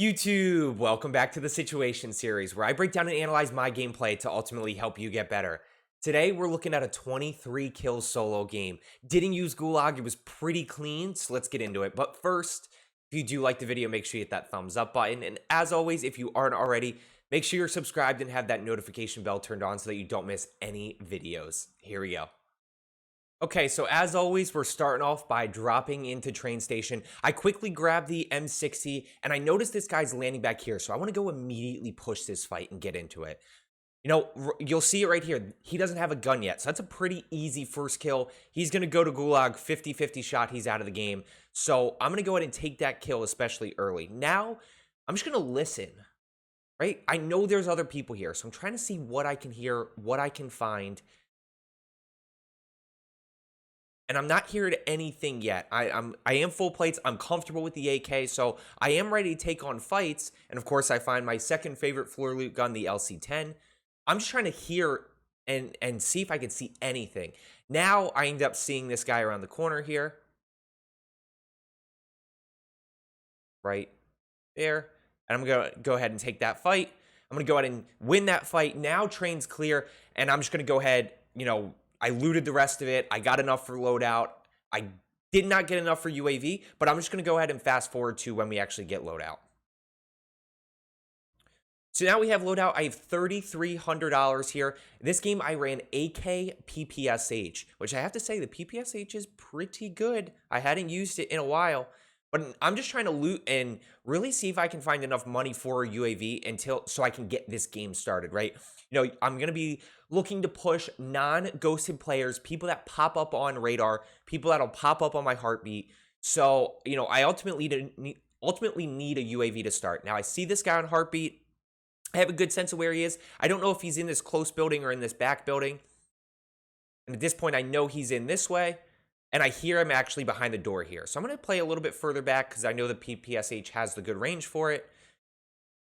YouTube, welcome back to the Situation series, where I break down and analyze my gameplay to ultimately help you get better. Today, we're looking at a 23 kill solo game. Didn't use Gulag, it was pretty clean, so let's get into it. But first, if you do like the video, make sure you hit that thumbs up button. And as always, if you aren't already, make sure you're subscribed and have that notification bell turned on so that you don't miss any videos. Here we go. Okay, so as always, we're starting off by dropping into train station. I quickly grab the M60, and I notice this guy's landing back here, so I want to go immediately push this fight and get into it. You know, you'll see it right here. He doesn't have a gun yet, so that's a pretty easy first kill. He's going to go to Gulag, 50-50 shot, he's out of the game. So I'm going to go ahead and take that kill, especially early. Now, I'm just going to listen, right? I know there's other people here, so I'm trying to see what I can hear, what I can find. And I'm not hearing anything yet. I am full plates. I'm comfortable with the AK, so I am ready to take on fights. And of course, I find my second favorite floor loot gun, the LC10. I'm just trying to hear and see if I can see anything. Now I end up seeing this guy around the corner here, right there, and I'm gonna go ahead and take that fight. I'm gonna go ahead and win that fight. Now train's clear, and I'm just gonna go ahead, I looted the rest of it. I got enough for loadout. I did not get enough for UAV, but I'm just going to go ahead and fast forward to when we actually get loadout. So now we have loadout. I have $3,300 here. This game I ran AK PPSH, which I have to say the PPSH is pretty good. I hadn't used it in a while, but I'm just trying to loot and really see if I can find enough money for a UAV so I can get this game started, right? I'm going to be looking to push non-ghosted players, people that pop up on radar, people that'll pop up on my heartbeat. So, I ultimately need a UAV to start. Now, I see this guy on heartbeat. I have a good sense of where he is. I don't know if he's in this close building or in this back building. And at this point, I know he's in this way. And I hear him actually behind the door here. So I'm going to play a little bit further back because I know the PPSH has the good range for it.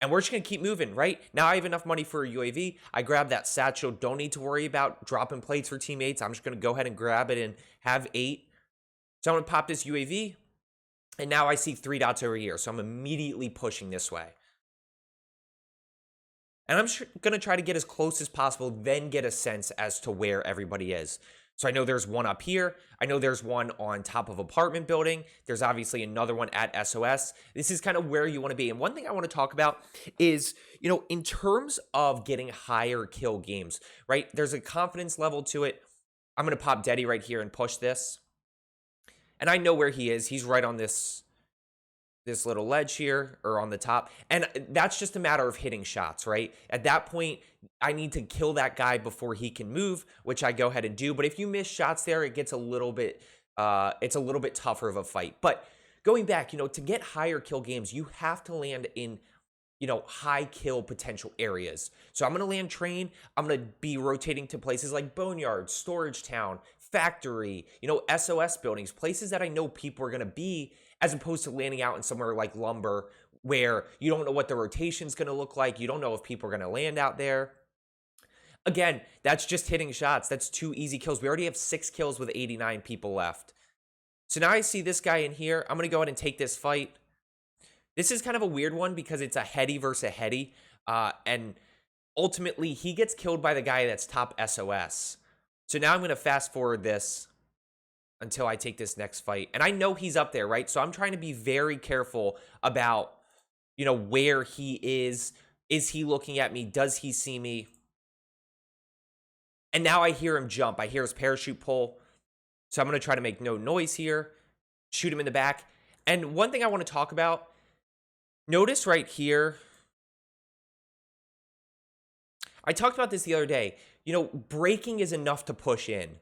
And we're just going to keep moving, right? Now I have enough money for a UAV. I grab that satchel. Don't need to worry about dropping plates for teammates. I'm just going to go ahead and grab it and have 8. So I'm going to pop this UAV. And now I see 3 dots over here. So I'm immediately pushing this way. And I'm going to try to get as close as possible, then get a sense as to where everybody is. So I know there's one up here. I know there's one on top of apartment building. There's obviously another one at SOS. This is kind of where you want to be. And one thing I want to talk about is, in terms of getting higher kill games, right? There's a confidence level to it. I'm going to pop Deddy right here and push this. And I know where he is. He's right on this little ledge here, or on the top, and that's just a matter of hitting shots, right? At that point, I need to kill that guy before he can move, which I go ahead and do. But if you miss shots there, it gets a little bit it's a little bit tougher of a fight. But going back, to get higher kill games, you have to land in high kill potential areas. So I'm going to land train. I'm going to be rotating to places like Boneyard, Storage Town, Factory, SOS buildings, places that I know people are going to be, as opposed to landing out in somewhere like Lumber, where you don't know what the rotation's going to look like. You don't know if people are going to land out there. Again, that's just hitting shots. That's 2 easy kills. We already have 6 kills with 89 people left. So now I see this guy in here. I'm going to go ahead and take this fight. This is kind of a weird one because it's a heady versus a heady. And ultimately, he gets killed by the guy that's top SOS. So now I'm going to fast forward this until I take this next fight. And I know he's up there, right? So I'm trying to be very careful about, where he is. Is he looking at me? Does he see me? And now I hear him jump. I hear his parachute pull. So I'm going to try to make no noise here. Shoot him in the back. And one thing I want to talk about, notice right here, I talked about this the other day. Braking is enough to push in.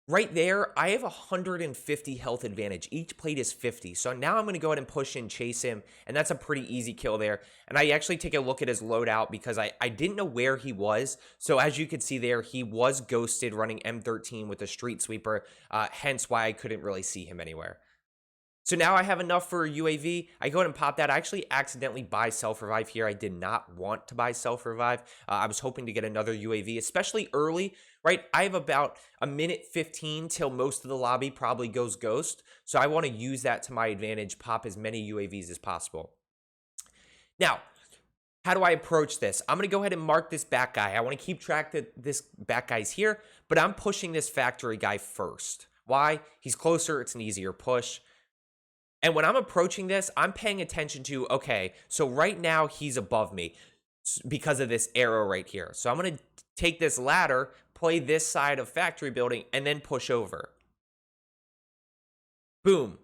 Right there, I have 150 health advantage. Each plate is 50. So now I'm going to go ahead and push in, chase him, and that's a pretty easy kill there. And I actually take a look at his loadout because I didn't know where he was. So as you can see there, he was ghosted running M13 with a street sweeper, hence why I couldn't really see him anywhere. So now I have enough for a UAV. I go ahead and pop that. I actually accidentally buy self-revive here. I did not want to buy self-revive. I was hoping to get another UAV, especially early, right? I have about a minute 15 till most of the lobby probably goes ghost. So I want to use that to my advantage, pop as many UAVs as possible. Now, how do I approach this? I'm going to go ahead and mark this back guy. I want to keep track that this back guy's here, but I'm pushing this factory guy first. Why? He's closer. It's an easier push. And when I'm approaching this, I'm paying attention to, okay, so right now he's above me because of this arrow right here. So I'm going to take this ladder, play this side of factory building, and then push over. Boom.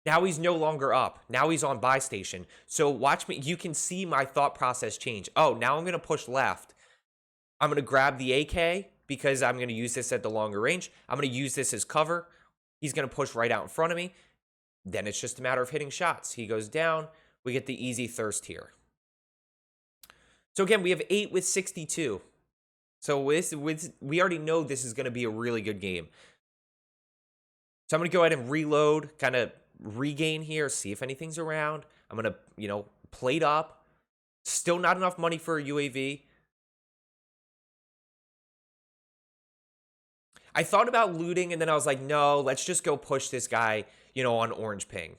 Now he's no longer up. Now he's on buy station. So watch me. You can see my thought process change. Oh, now I'm going to push left. I'm going to grab the AK because I'm going to use this at the longer range. I'm going to use this as cover. He's going to push right out in front of me. Then it's just a matter of hitting shots. He goes down. We get the easy thirst here. So again, we have 8 with 62. So we already know this is going to be a really good game. So I'm going to go ahead and reload, kind of regain here, see if anything's around. I'm going to, plate up. Still not enough money for a UAV. I thought about looting, and then I was like, no, let's just go push this guy, on orange ping.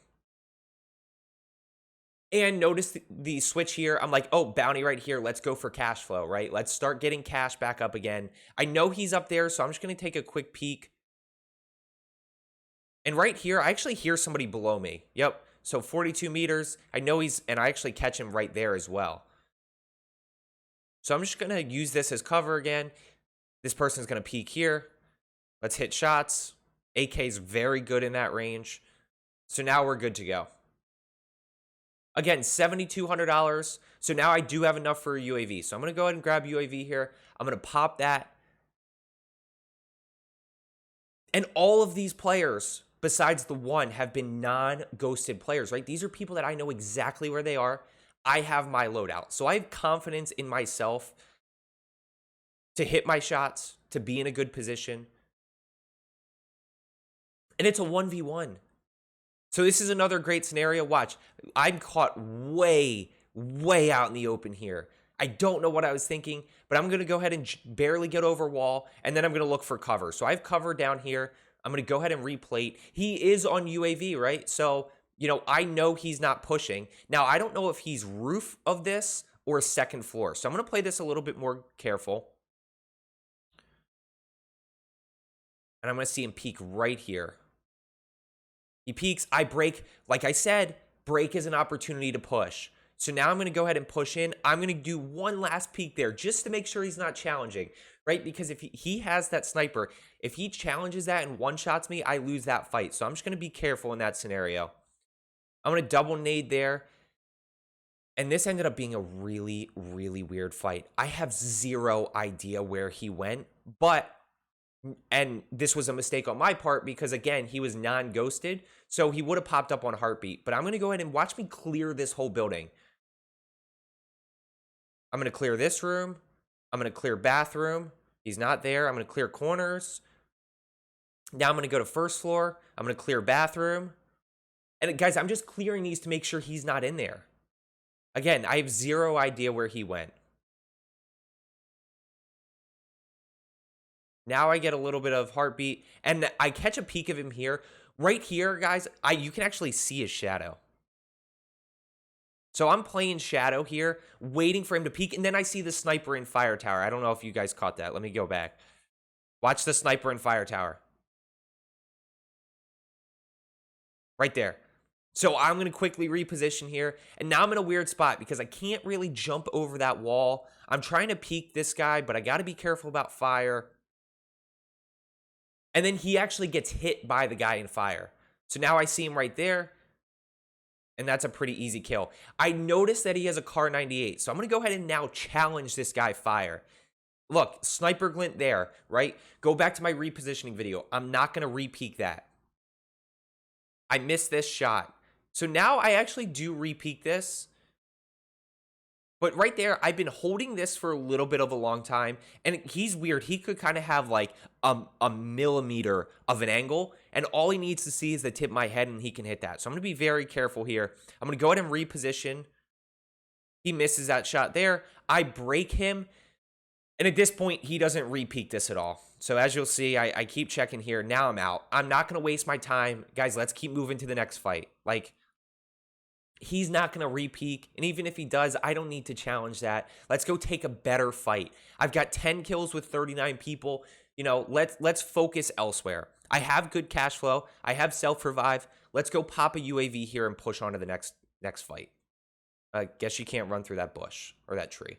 And notice the switch here. I'm like, oh, bounty right here. Let's go for cash flow, right? Let's start getting cash back up again. I know he's up there, so I'm just going to take a quick peek. And right here, I actually hear somebody below me. Yep. So 42 meters. I know and I actually catch him right there as well. So I'm just going to use this as cover again. This person's going to peek here. Let's hit shots. AK is very good in that range. So now we're good to go. Again, $7,200. So now I do have enough for a UAV. So I'm going to go ahead and grab UAV here. I'm going to pop that. And all of these players, besides the one, have been non-ghosted players, right? These are people that I know exactly where they are. I have my loadout. So I have confidence in myself to hit my shots, to be in a good position. And it's a 1v1. So this is another great scenario. Watch, I'm caught way, way out in the open here. I don't know what I was thinking, but I'm going to go ahead and barely get over wall, and then I'm going to look for cover. So I have cover down here. I'm going to go ahead and replate. He is on UAV, right? So, I know he's not pushing. Now, I don't know if he's roof of this or second floor. So I'm going to play this a little bit more careful. And I'm going to see him peek right here. He peeks, I break. Like I said, break is an opportunity to push. So now I'm going to go ahead and push in. I'm going to do one last peek there just to make sure he's not challenging, right? Because if he has that sniper, if he challenges that and one-shots me, I lose that fight. So I'm just going to be careful in that scenario. I'm going to double nade there. And this ended up being a really, really weird fight. I have zero idea where he went, and this was a mistake on my part because, again, he was non-ghosted, so he would have popped up on heartbeat. But I'm going to go ahead and watch me clear this whole building. I'm going to clear this room. I'm going to clear bathroom. He's not there. I'm going to clear corners. Now I'm going to go to first floor. I'm going to clear bathroom. And, guys, I'm just clearing these to make sure he's not in there. Again, I have zero idea where he went. Now I get a little bit of heartbeat, and I catch a peek of him here. Right here, guys, you can actually see his shadow. So I'm playing shadow here, waiting for him to peek, and then I see the sniper in fire tower. I don't know if you guys caught that. Let me go back. Watch the sniper in fire tower. Right there. So I'm going to quickly reposition here, and now I'm in a weird spot because I can't really jump over that wall. I'm trying to peek this guy, but I got to be careful about fire. And then he actually gets hit by the guy in fire. So now I see him right there. And that's a pretty easy kill. I noticed that he has a Car 98. So I'm going to go ahead and now challenge this guy fire. Look, sniper glint there, right? Go back to my repositioning video. I'm not going to re-peek that. I missed this shot. So now I actually do re-peek this. But right there, I've been holding this for a little bit of a long time. And he's weird. He could kind of have like a millimeter of an angle. And all he needs to see is the tip of my head and he can hit that. So I'm going to be very careful here. I'm going to go ahead and reposition. He misses that shot there. I break him. And at this point, he doesn't re-peek this at all. So as you'll see, I keep checking here. Now I'm out. I'm not going to waste my time. Guys, let's keep moving to the next fight. Like, he's not going to re-peek. And even if he does, I don't need to challenge that. Let's go take a better fight. I've got 10 kills with 39 people. You know, let's focus elsewhere. I have good cash flow. I have self-revive. Let's go pop a UAV here and push on to the next fight. I guess you can't run through that bush or that tree.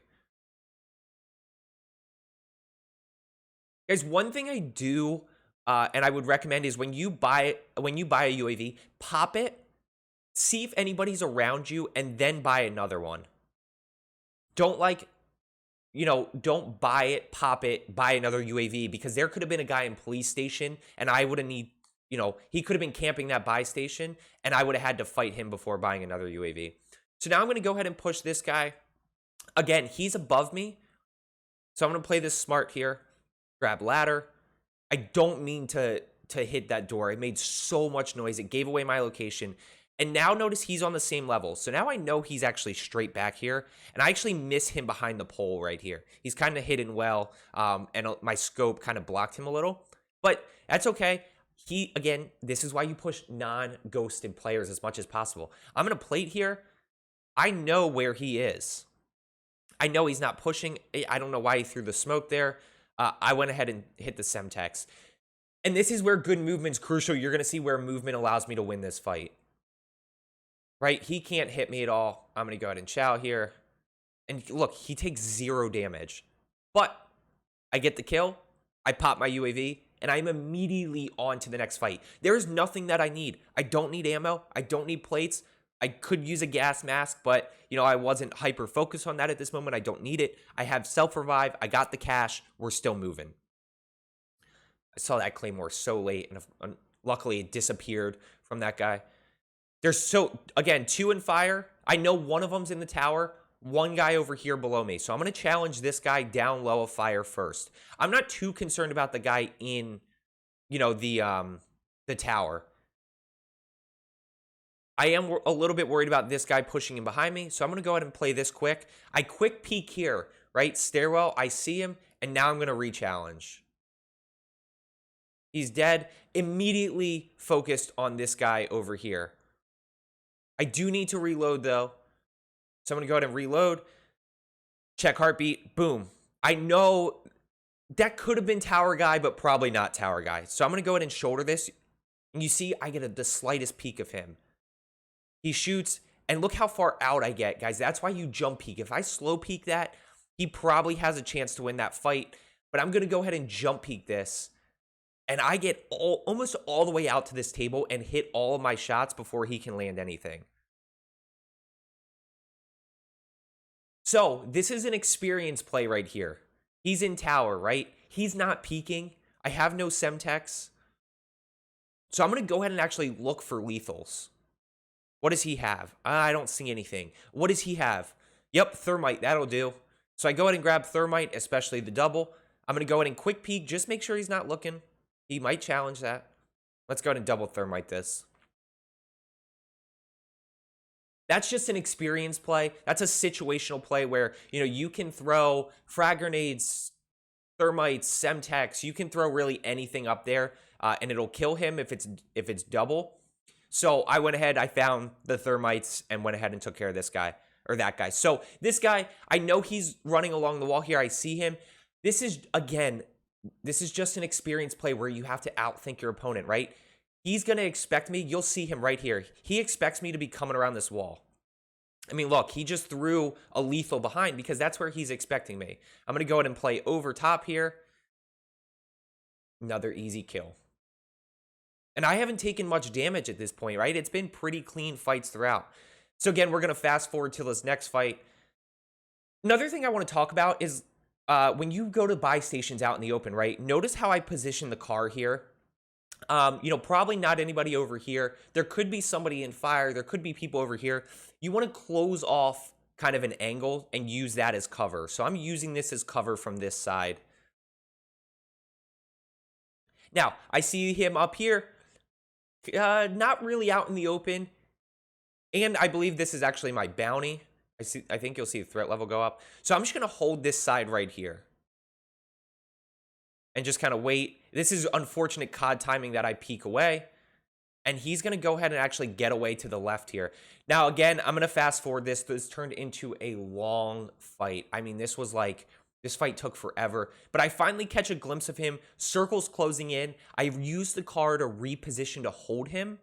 Guys, one thing I do, and I would recommend, is when you buy a UAV, pop it, see if anybody's around you, and then buy another one. Don't don't buy it, pop it, buy another UAV, because there could have been a guy in police station, and I would have he could have been camping that buy station, and I would have had to fight him before buying another UAV. So now I'm going to go ahead and push this guy. Again, he's above me, so I'm going to play this smart here. Grab ladder. I don't mean to hit that door. It made so much noise. It gave away my location. And now notice he's on the same level. So now I know he's actually straight back here. And I actually miss him behind the pole right here. He's kind of hidden well. And my scope kind of blocked him a little. But that's okay. Again, this is why you push non-ghosted players as much as possible. I'm going to plate here. I know where he is. I know he's not pushing. I don't know why he threw the smoke there. I went ahead and hit the Semtex. And this is where good movement's crucial. You're going to see where movement allows me to win this fight. Right? He can't hit me at all. I'm going to go ahead and chow here. And look, he takes 0 damage. But I get the kill. I pop my UAV. And I'm immediately on to the next fight. There's nothing that I need. I don't need ammo. I don't need plates. I could use a gas mask, but, I wasn't hyper-focused on that at this moment. I don't need it. I have self-revive. I got the cash. We're still moving. I saw that Claymore so late, and luckily it disappeared from that guy. Again, 2 in fire. I know one of them's in the tower. One guy over here below me. So I'm going to challenge this guy down low of fire first. I'm not too concerned about the guy in, the tower. I am a little bit worried about this guy pushing in behind me, so I'm going to go ahead and play this quick. I quick peek here, right? Stairwell, I see him, and now I'm going to re-challenge. He's dead. Immediately focused on this guy over here. I do need to reload, though. So I'm going to go ahead and reload. Check heartbeat. Boom. I know that could have been tower guy, but probably not tower guy. So I'm going to go ahead and shoulder this. And you see, I get the slightest peek of him. He shoots, and look how far out I get, guys. That's why you jump peek. If I slow peek that, he probably has a chance to win that fight. But I'm going to go ahead and jump peek this. And I get almost all the way out to this table and hit all of my shots before he can land anything. So this is an experience play right here. He's in tower, right? He's not peeking. I have no Semtex. So I'm going to go ahead and actually look for lethals. What does he have? I don't see anything. What does he have? Yep, thermite. That'll do. So I go ahead and grab thermite, especially the double. I'm going to go ahead and quick peek. Just make sure he's not looking. He might challenge that. Let's go ahead and double thermite this. That's just an experience play. That's a situational play where, you can throw frag grenades, thermites, Semtex. You can throw really anything up there, and it'll kill him if it's double. So I went ahead, I found the thermites, and went ahead and took care of this guy, or that guy. So this guy, I know he's running along the wall here. I see him. This is just an experience play where you have to outthink your opponent, right? He's going to expect me. You'll see him right here. He expects me to be coming around this wall. I mean, look, he just threw a lethal behind because that's where he's expecting me. I'm going to go ahead and play over top here. Another easy kill. And I haven't taken much damage at this point, right? It's been pretty clean fights throughout. So again, we're going to fast forward to this next fight. Another thing I want to talk about is when you go to buy stations out in the open, right? Notice how I position the car here. Probably not anybody over here. There could be somebody in fire. There could be people over here. You want to close off kind of an angle and use that as cover. So I'm using this as cover from this side. Now, I see him up here. Not really out in the open. And I believe this is actually my bounty. I think you'll see the threat level go up. So I'm just going to hold this side right here. And just kind of wait. This is unfortunate COD timing that I peek away. And he's going to go ahead and actually get away to the left here. Now, again, I'm going to fast forward this. This turned into a long fight. I mean, this was like, this fight took forever. But I finally catch a glimpse of him. Circles closing in. I use the car to reposition to hold him.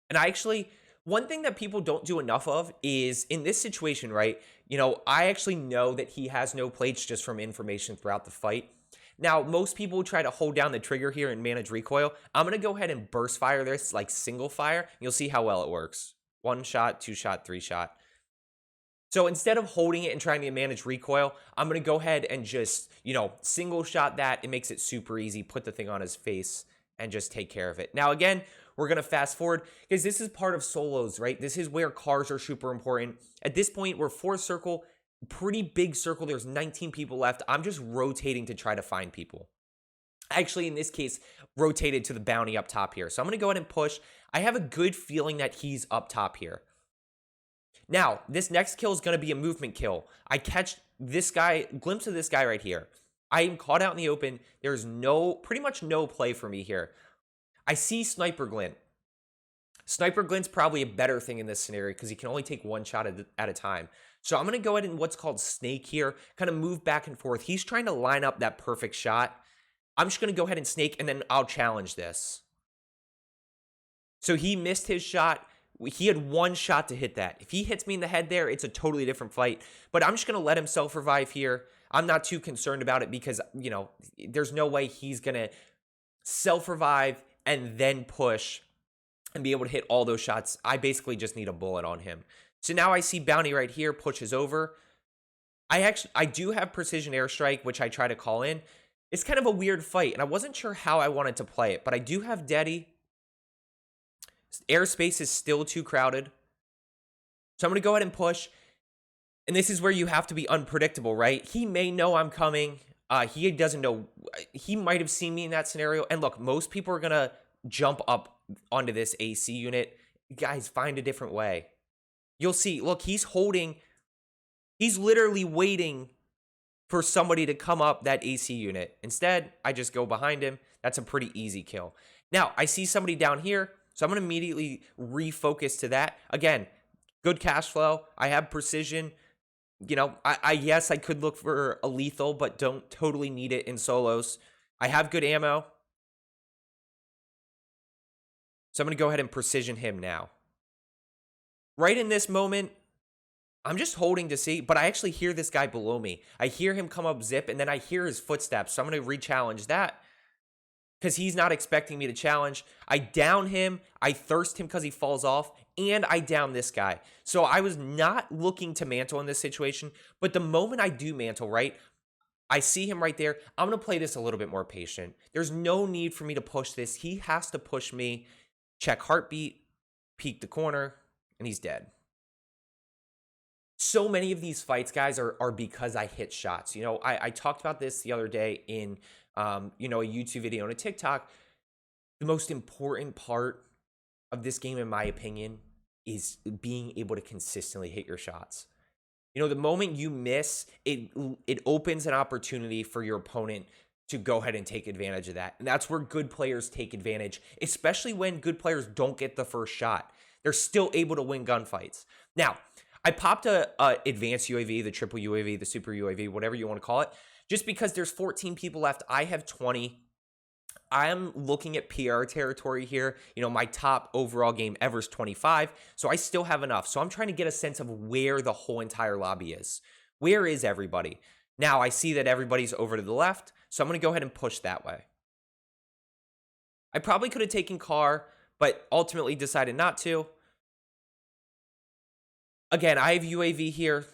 And I actually, one thing that people don't do enough of is in this situation, right? You know, I actually know that he has no plates just from information throughout the fight. Now, most people try to hold down the trigger here and manage recoil. I'm going to go ahead and burst fire this like single fire. You'll see how well it works. 1 shot, 2 shot, 3 shot. So instead of holding it and trying to manage recoil, I'm going to go ahead and just, you know, single shot that. It makes it super easy. Put the thing on his face and just take care of it. Now, again, we're going to fast forward because this is part of solos, right? This is where cars are super important. At this point, we're 4th circle. Pretty big circle. There's 19 people left. I'm just rotating to try to find people. Actually, in this case, rotated to the bounty up top here. So I'm going to go ahead and push. I have a good feeling that he's up top here. Now, this next kill is going to be a movement kill. I catch this guy, glimpse of this guy right here. I am caught out in the open. There's pretty much no play for me here. I see Sniper Glint. Sniper Glint's probably a better thing in this scenario because he can only take 1 shot at a time. So I'm going to go ahead and what's called snake here, kind of move back and forth. He's trying to line up that perfect shot. I'm just going to go ahead and snake, and then I'll challenge this. So he missed his shot. He had 1 shot to hit that. If he hits me in the head there, it's a totally different fight. But I'm just going to let him self-revive here. I'm not too concerned about it because, you know, there's no way he's going to self-revive and then push and be able to hit all those shots. I basically just need a bullet on him. So now I see bounty right here, pushes over. I do have precision airstrike, which I try to call in. It's kind of a weird fight, and I wasn't sure how I wanted to play it, but I do have Deddy. Airspace is still too crowded. So I'm going to go ahead and push. And this is where you have to be unpredictable, right? He may know I'm coming. He doesn't know. He might have seen me in that scenario. And look, most people are going to jump up onto this AC unit. Guys, find a different way. You'll see, look, he's literally waiting for somebody to come up that AC unit. Instead, I just go behind him. That's a pretty easy kill. Now, I see somebody down here, so I'm going to immediately refocus to that. Again, good cash flow. I have precision. You know, yes, I could look for a lethal, but don't totally need it in solos. I have good ammo. So I'm going to go ahead and precision him now. Right in this moment, I'm just holding to see, but I actually hear this guy below me. I hear him come up zip, and then I hear his footsteps. So I'm going to re-challenge that because he's not expecting me to challenge. I down him. I thirst him because he falls off, and I down this guy. So I was not looking to mantle in this situation, but the moment I do mantle, right, I see him right there. I'm going to play this a little bit more patient. There's no need for me to push this. He has to push me. Check heartbeat, peek the corner, and he's dead. So many of these fights, guys, are because I hit shots. You know, I talked about this the other day in, you know, a YouTube video and a TikTok. The most important part of this game, in my opinion, is being able to consistently hit your shots. You know, the moment you miss, it opens an opportunity for your opponent to go ahead and take advantage of that. And that's where good players take advantage, especially when good players don't get the first shot. They're still able to win gunfights. Now, I popped a advanced UAV, the triple UAV, the super UAV, whatever you want to call it, just because there's 14 people left. I have 20. I am looking at PR territory here. You know, my top overall game ever is 25, so I still have enough. So I'm trying to get a sense of where the whole entire lobby is. Where is everybody? Now, I see that everybody's over to the left, so I'm going to go ahead and push that way. I probably could have taken car, but ultimately decided not to. Again, I have UAV here.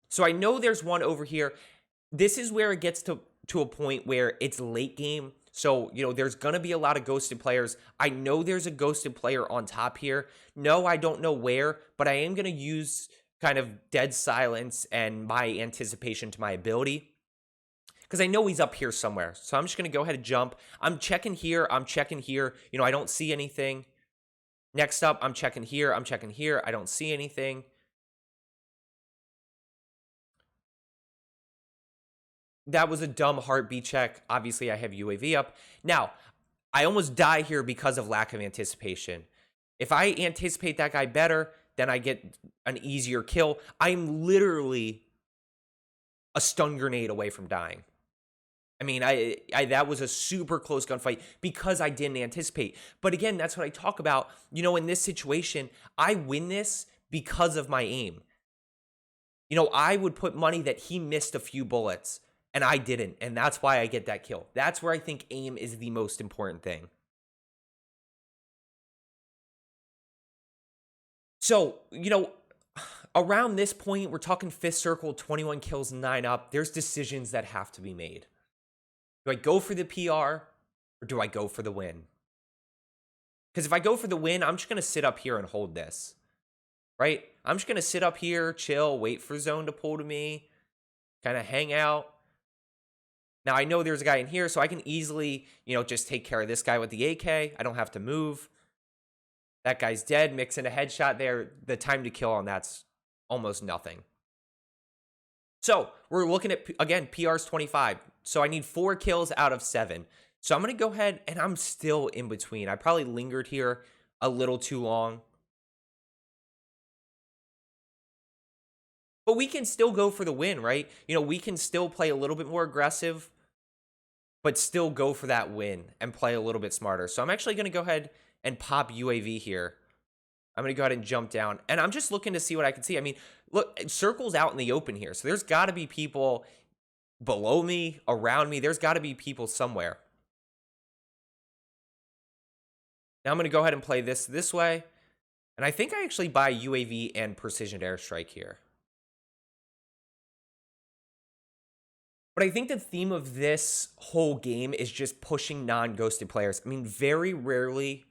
So I know there's one over here. This is where it gets to a point where it's late game. So, you know, there's going to be a lot of ghosted players. I know there's a ghosted player on top here. No, I don't know where, but I am going to use kind of dead silence and my anticipation to my ability, because I know he's up here somewhere. So I'm just going to go ahead and jump. I'm checking here. I'm checking here. You know, I don't see anything. Next up, I'm checking here. I'm checking here. I don't see anything. That was a dumb heartbeat check. Obviously, I have UAV up. Now, I almost die here because of lack of anticipation. If I anticipate that guy better, then I get an easier kill. I'm literally a stun grenade away from dying. I mean, that was a super close gunfight because I didn't anticipate. But again, that's what I talk about. You know, in this situation, I win this because of my aim. You know, I would put money that he missed a few bullets and I didn't. And that's why I get that kill. That's where I think aim is the most important thing. So, you know, around this point, we're talking 5th circle, 21 kills, 9 up. There's decisions that have to be made. Do I go for the PR or do I go for the win? Because if I go for the win, I'm just going to sit up here and hold this, right? I'm just going to sit up here, chill, wait for zone to pull to me, kind of hang out. Now, I know there's a guy in here, so I can easily, you know, just take care of this guy with the AK. I don't have to move. That guy's dead. Mix in a headshot there. The time to kill on that's almost nothing. So we're looking at, again, PR's 25. So I need 4 kills out of 7. So I'm going to go ahead, and I'm still in between. I probably lingered here a little too long. But we can still go for the win, right? You know, we can still play a little bit more aggressive, but still go for that win and play a little bit smarter. So I'm actually going to go ahead and pop UAV here. I'm going to go ahead and jump down. And I'm just looking to see what I can see. I mean, look, circle's out in the open here. So there's got to be people below me, around me. There's got to be people somewhere. Now I'm going to go ahead and play this way. And I think I actually buy UAV and precision airstrike here. But I think the theme of this whole game is just pushing non-ghosted players. I mean, very rarely,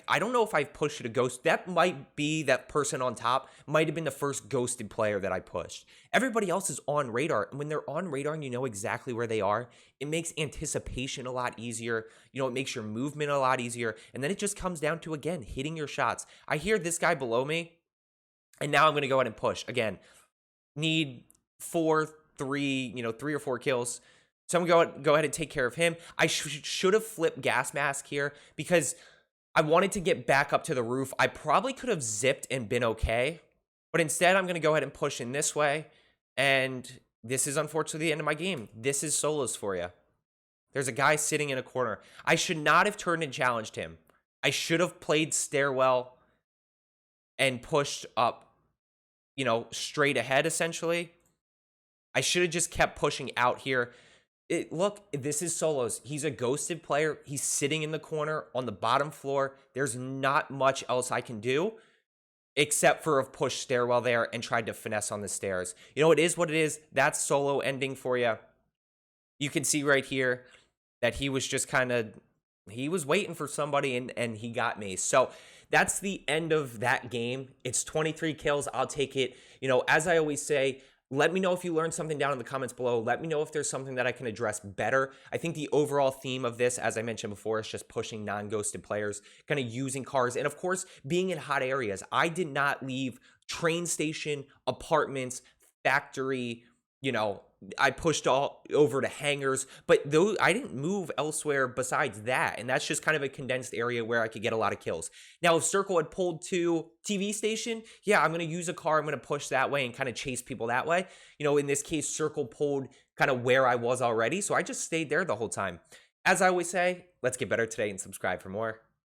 I don't know if I've pushed a ghost. That might be that person on top, might have been the first ghosted player that I pushed. Everybody else is on radar. And when they're on radar and you know exactly where they are, it makes anticipation a lot easier. You know, it makes your movement a lot easier. And then it just comes down to, again, hitting your shots. I hear this guy below me, and now I'm going to go ahead and push. Again, need 3 or 4 kills. So I'm going to go ahead and take care of him. I should have flipped gas mask here because I wanted to get back up to the roof. I probably could have zipped and been okay. But instead, I'm going to go ahead and push in this way. And this is unfortunately the end of my game. This is solos for you. There's a guy sitting in a corner. I should not have turned and challenged him. I should have played stairwell and pushed up, you know, straight ahead, essentially. I should have just kept pushing out here. Look, this is solos. He's a ghosted player. He's sitting in the corner on the bottom floor. There's not much else I can do except for have pushed stairwell there and tried to finesse on the stairs. You know, it is what it is. That's solo ending for you. You can see right here that he was just kind of, he was waiting for somebody and he got me. So that's the end of that game. It's 23 kills. I'll take it. You know, as I always say, let me know if you learned something down in the comments below. Let me know if there's something that I can address better. I think the overall theme of this, as I mentioned before, is just pushing non-ghosted players, kind of using cars, and of course, being in hot areas. I did not leave train station, apartments, factory, you know, I pushed all over to hangars, but those I didn't move elsewhere besides that, and that's just kind of a condensed area where I could get a lot of kills. Now, if Circle had pulled to TV station, yeah, I'm going to use a car, I'm going to push that way and kind of chase people that way. You know, in this case, Circle pulled kind of where I was already, so I just stayed there the whole time. As I always say, let's get better today and subscribe for more.